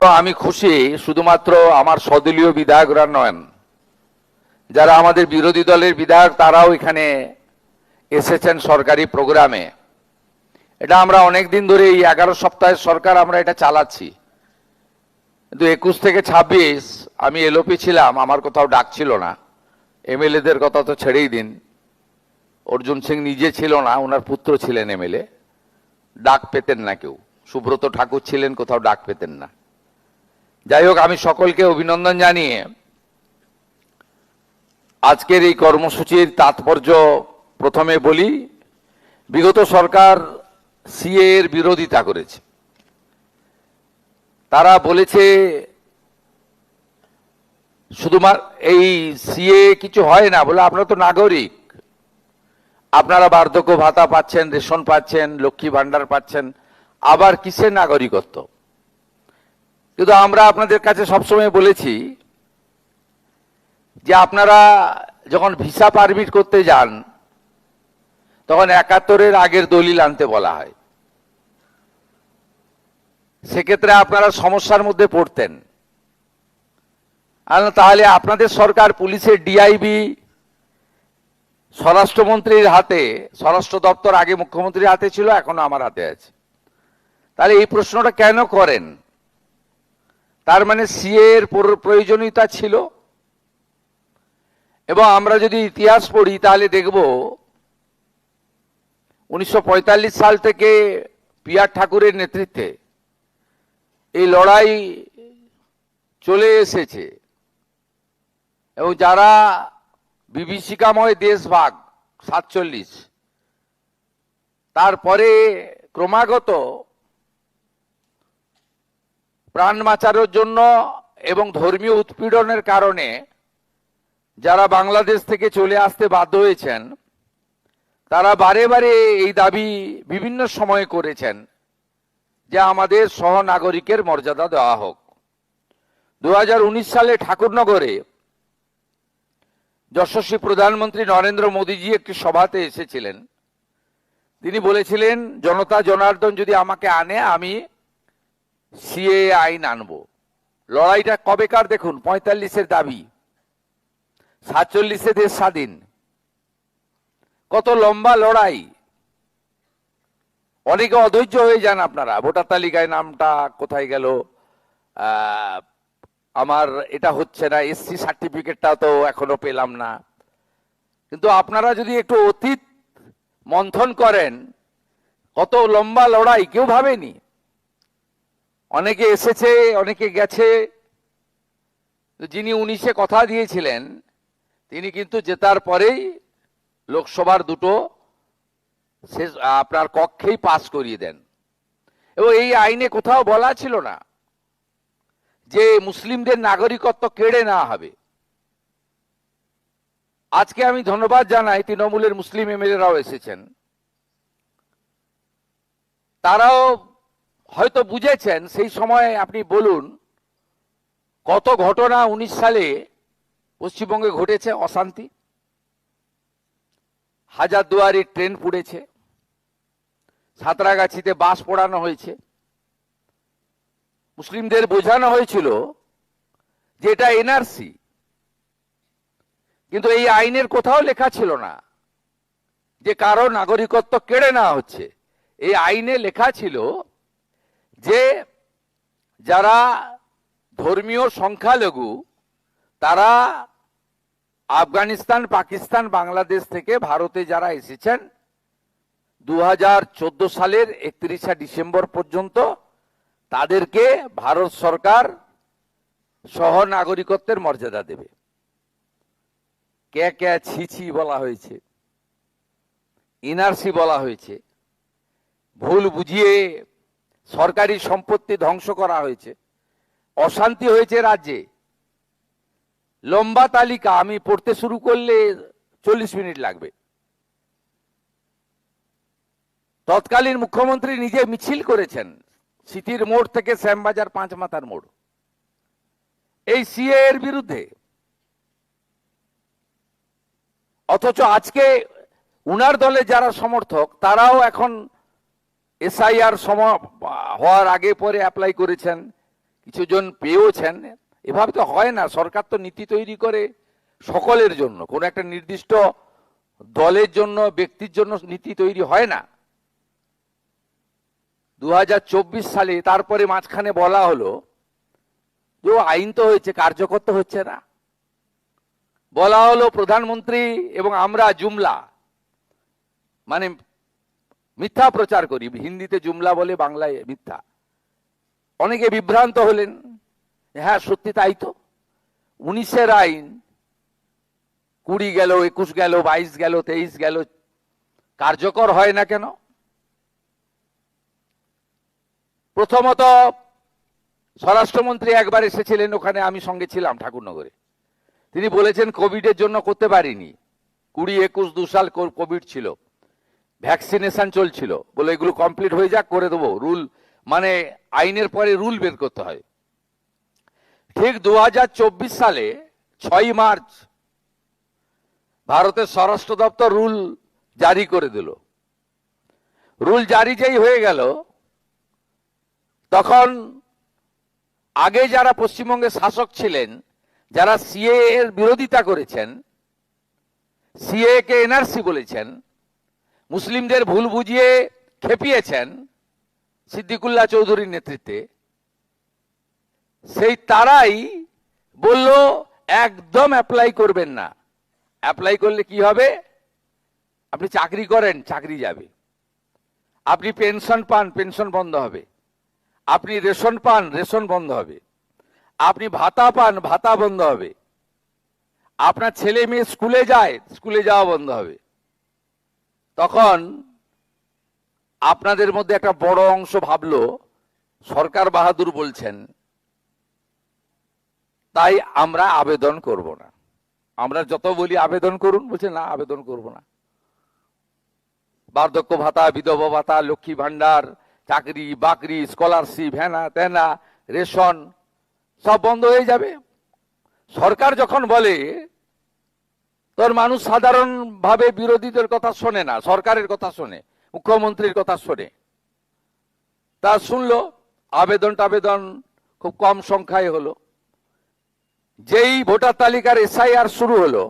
আমি খুশি শুধুমাত্র আমার সদলীয় বিধায়করা নন, যারা আমাদের বিরোধী দলের বিধায়ক তারাও এখানে এসেছেন সরকারি প্রোগ্রামে। এটা আমরা অনেক দিন ধরে এই 11 সপ্তাহের সরকার আমরা এটা চালাচ্ছি, কিন্তু 21 থেকে 26 আমি এলওপি ছিলাম, আমার কোথাও ডাক ছিল না। এমএলএদের কথা তো ছেড়েই দিন, অর্জুন সিং নিজে ছিল না, ওনার পুত্র ছিলেন এমএলএ, ডাক পেতেন না কেউ। সুব্রত ঠাকুর ছিলেন, কোথাও ডাক পেতেন না। যাই হোক, আমি সকলকে অভিনন্দন জানিয়ে আজকের এই কর্মসূচির তাৎপর্য প্রথমে বলি। বিগত সরকার সিএ এর বিরোধিতা করেছে। তারা বলেছে শুধুমাত্র এই সিএ কিছু হয় না, বলে আপনারা তো নাগরিক, আপনারা বার্ধক্য ভাতা পাচ্ছেন, রেশন পাচ্ছেন, লক্ষ্মী ভান্ডার পাচ্ছেন, আবার কিসের নাগরিকত্ব? কিন্তু আমরা আপনাদের কাছে সবসময় বলেছি যে আপনারা যখন ভিসা পারমিট করতে যান তখন 71-এর আগের দলিল আনতে বলা হয়। সেক্ষেত্রে আপনারা সমস্যার মধ্যে পড়তেন। তাহলে আপনাদের সরকার পুলিশের ডিআইবি স্বরাষ্ট্রমন্ত্রীর হাতে, স্বরাষ্ট্র দপ্তর আগে মুখ্যমন্ত্রীর হাতে ছিল, এখনো আমার হাতে আছে। তাহলে এই প্রশ্নটা কেন করেন? তার মানে সিএ এর প্রয়োজনীয়তা ছিল। এবং আমরা যদি ইতিহাস পড়ি তাহলে দেখব 1945 সাল থেকে পিআর ঠাকুরের নেতৃত্বে এই লড়াই চলে এসেছে। এবং যারা বিভীষিকাময় দেশভাগ 47, তারপরে ক্রমাগত প্রাণ বাঁচানোর জন্য এবং ধর্মীয় উৎপীড়নের কারণে যারা বাংলাদেশ থেকে চলে আসতে বাধ্য হয়েছেন, তারা বারে বারে এই দাবি বিভিন্ন সময়ে করেছেন যে আমাদের সহনাগরিকের মর্যাদা দেওয়া হোক। 2019 সালে ঠাকুরনগরে যশস্বী প্রধানমন্ত্রী নরেন্দ্র মোদীজি একটি সভাতে এসেছিলেন। তিনি বলেছিলেন, জনতা জনার্দন যদি আমাকে আনে আমি সিএ আইন আনব। লড়াইটা কবেকার দেখুন, 45-এর দাবি, 47-এ দেশ স্বাধীন। কত লম্বা লড়াই। অনেকে অধৈর্য হয়ে যান আপনারা, ভোটার তালিকায় নামটা কোথায় গেল, আমার এটা হচ্ছে না, এসসি সার্টিফিকেটটা তো এখনো পেলাম না। কিন্তু আপনারা যদি একটু অতীত মন্থন করেন, কত লম্বা লড়াই কেউ ভাবেনি। অনেকে এসেছে, অনেকে গেছে। যিনি 19-এ কথা দিয়েছিলেন তিনি কিন্তু জেতার পরেই লোকসভার দুটো আপনার কক্ষেই পাস করিয়ে দেন। এবং এই আইনে কোথাও বলা ছিল না যে মুসলিমদের নাগরিকত্ব কেড়ে নেওয়া হবে। আজকে আমি ধন্যবাদ জানাই, তৃণমূলের মুসলিম এমএলএরাও এসেছেন। তারাও হয়তো বুঝেছেন। সেই সময় আপনি বলুন কত ঘটনা 19 সালে পশ্চিমবঙ্গে ঘটেছে, অশান্তি। হাজারদুয়ারি ট্রেন পুড়েছে, সাঁতরাগাছিতে বাস পোড়ানো হয়েছে। মুসলিমদের বোঝানো হয়েছিল যে এটা এনআরসি, কিন্তু এই আইনের কোথাও লেখা ছিল না যে কারো নাগরিকত্ব কেড়ে নেওয়া হচ্ছে। এই আইনে লেখা ছিল যে যারা ধর্মীয় সংখ্যালঘু তারা আফগানিস্তান, পাকিস্তান, বাংলাদেশ থেকে ভারতে যারা এসেছেন 2014 সালের 31শে ডিসেম্বর পর্যন্ত তাদেরকে ভারত সরকার সহ নাগরিকত্বের মর্যাদা দেবে। কে কে ছিছি বলা হয়েছে, এনআরসি বলা হয়েছে, ভুল বুঝিয়ে সরকারি সম্পত্তি ধ্বংস করা হয়েছে, অশান্তি হয়েছে রাজ্যে। লম্বা তালিকা, আমি পড়তে শুরু করলে 40 মিনিট লাগবে। তৎকালীন মুখ্যমন্ত্রী নিজে মিছিল করেছেন সিটির মোড় থেকে শ্যামবাজার 5 মাথার মোড় এই সিএ এর বিরুদ্ধে। অথচ আজকে উনার দলে যারা সমর্থক তারাও এখন এসআইআর হওয়ার আগে পরে অ্যাপ্লাই করেছেন, কিছু জন পেয়েওছেন। এভাবে তো হয় না, সরকার তো নীতি তৈরি করে সকলের জন্য, কোনো একটা নির্দিষ্ট দলের জন্য ব্যক্তির জন্য নীতি তৈরি হয় না। 2024 সালে তারপরে মাঝখানে বলা হলো যে আইন তো হয়েছে, কার্যকর তো হচ্ছে না। বলা হলো প্রধানমন্ত্রী এবং আমরা জুমলা, মানে মিথ্যা প্রচার করি, হিন্দিতে জুমলা বলে, বাংলায় মিথ্যা। অনেকে বিভ্রান্ত হলেন, হ্যাঁ সত্যি তাই তো, 19-এর আইন 20 গেল, 21 গেল, 22 গেল, 23 গেল, কার্যকর হয় না কেন? প্রথমত স্বরাষ্ট্রমন্ত্রী একবার এসেছিলেন, ওখানে আমি সঙ্গে ছিলাম ঠাকুরনগরে। তিনি বলেছেন কোভিডের জন্য করতে পারিনি, 20-21 2 সাল কোভিড ছিল, ভ্যাকসিনেশন চলছিল, বলে এগুলো কমপ্লিট হয়ে যাক, করে দেবো। রুল মানে আইনের পরে রুল বের করতে হয়। ঠিক 2024 সালে 6 মার্চ ভারতের স্বরাষ্ট্র দপ্তর রুল জারি করে দিল। রুল জারি যেই হয়ে গেল, তখন আগে যারা পশ্চিমবঙ্গের শাসক ছিলেন, যারা সিএ এর বিরোধিতা করেছেন, সিএ কে এনআরসি বলেছেন, মুসলিমদের ভুল বুঝিয়ে খেপিয়েছেন সিদ্দিকুল্লাহ চৌধুরীর নেতৃত্বে, সেই তারাই বলল একদম অ্যাপ্লাই করবেন না। অ্যাপ্লাই করলে কি হবে? আপনি চাকরি করেন, চাকরি যাবে। আপনি পেনশন পান, পেনশন বন্ধ হবে। আপনি রেশন পান, রেশন বন্ধ হবে। আপনি ভাতা পান, ভাতা বন্ধ হবে। আপনার ছেলে মেয়ে স্কুলে যায়, স্কুলে যাওয়া বন্ধ হবে। তখন আপনাদের মধ্যে একটা বড় অংশ ভাবলো সরকার বাহাদুর বলছেন, তাই আমরা আবেদন করব না। আমরা যত বলি আবেদন করুন, বলছে না আবেদন করব না। বার্ধক্য ভাতা, বিধবা ভাতা, লক্ষ্মী ভান্ডার, চাকরি বাকরি, স্কলারশিপ, হ্যানা তেনা, রেশন সব বন্ধ হয়ে যাবে। সরকার যখন বলে, তোর মানুষ সাধারণ ভাবে বিরোধীদের কথা শোনে না, সরকারের কথা শোনে, মুখ্যমন্ত্রীর কথা শোনে। তা শুনলো, আবেদন টাবেদন খুব কম সংখ্যায় হলো। যেই ভোটার তালিকার এসআইআর শুরু হলো,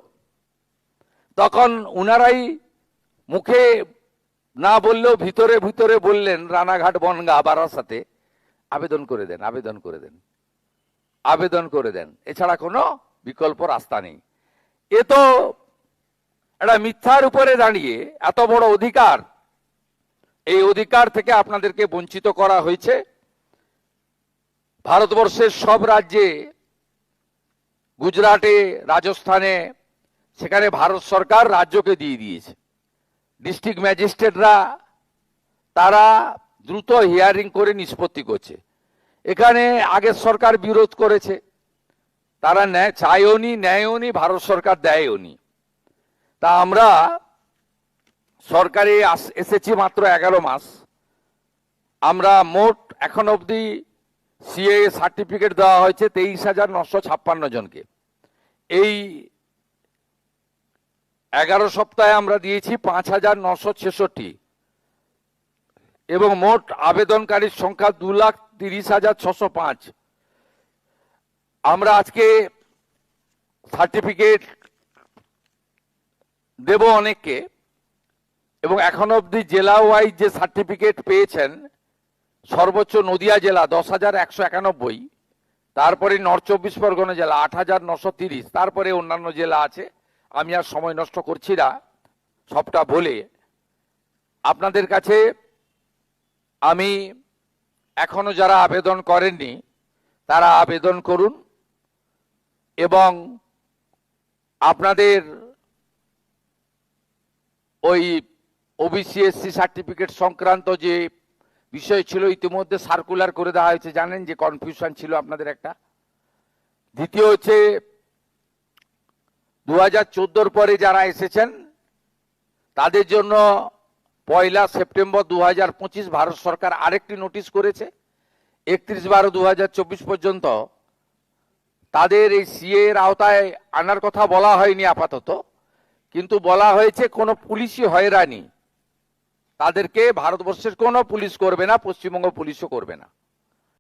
তখন উনারাই মুখে না বললেও ভিতরে ভিতরে বললেন, রানাঘাট, বনগা, বারাসাতে আবেদন করে দেন, আবেদন করে দেন, আবেদন করে দেন, এছাড়া কোনো বিকল্প রাস্তা নেই। এ তো একটা মিথ্যার উপরে দাঁড়িয়ে এত বড় অধিকার, এই অধিকার থেকে আপনাদেরকে বঞ্চিত করা হয়েছে। ভারতবর্ষের সব রাজ্যে, গুজরাটে, রাজস্থানে, সেখানে ভারত সরকার রাজ্যকে দিয়ে দিয়েছে। ডিস্ট্রিক্ট ম্যাজিস্ট্রেটরা তারা দ্রুত হিয়ারিং করে নিষ্পত্তি করছে। এখানে আগের সরকার বিরোধ করেছে, তারা চায়ওনি, ন্যায়ওনি, ভারত সরকার দেয়ওনি। তা আমরা সরকারে এসেছি মাত্র 11 মাস। আমরা মোট এখন অবধি সিএ সার্টিফিকেট দেওয়া হয়েছে 23,956 জনকে। এই 11 সপ্তাহে আমরা দিয়েছি 5,966, এবং মোট আবেদনকারীর সংখ্যা 2,30,605। আমরা আজকে সার্টিফিকেট দেব অনেককে, এবং এখন অবধি জেলা ওয়াইজ যে সার্টিফিকেট পেয়েছেন, সর্বোচ্চ নদিয়া জেলা 10,191, তারপরে নর্থ 24 পরগনা জেলা 8,930, তারপরে অন্যান্য জেলা আছে। আমি আর সময় নষ্ট করছি না সবটা বলে। আপনাদের কাছে আমি এখনো যারা আবেদন করেননি তারা আবেদন করুন, এবং আপনাদের ওই ওবিসি এসসি সার্টিফিকেট সংক্রান্ত যে বিষয় ছিল, ইতিমধ্যে সার্কুলার করে দেওয়া হয়েছে। জানেন যে কনফিউশন ছিল আপনাদের একটা। দ্বিতীয় হচ্ছে 2014 পরে যারা এসেছেন তাদের জন্য 1 সেপ্টেম্বর 2025 ভারত সরকার আরেকটি নোটিশ করেছে। 31/12/2024 পর্যন্ত তাদের এই সিএ এর আওতায় আনার কথা বলা হয়নি আপাতত, কিন্তু বলা হয়েছে কোনো পুলিশই হয়রানি তাদেরকে ভারতবর্ষের কোনো পুলিশ করবে না, পশ্চিমবঙ্গ পুলিশও করবে না।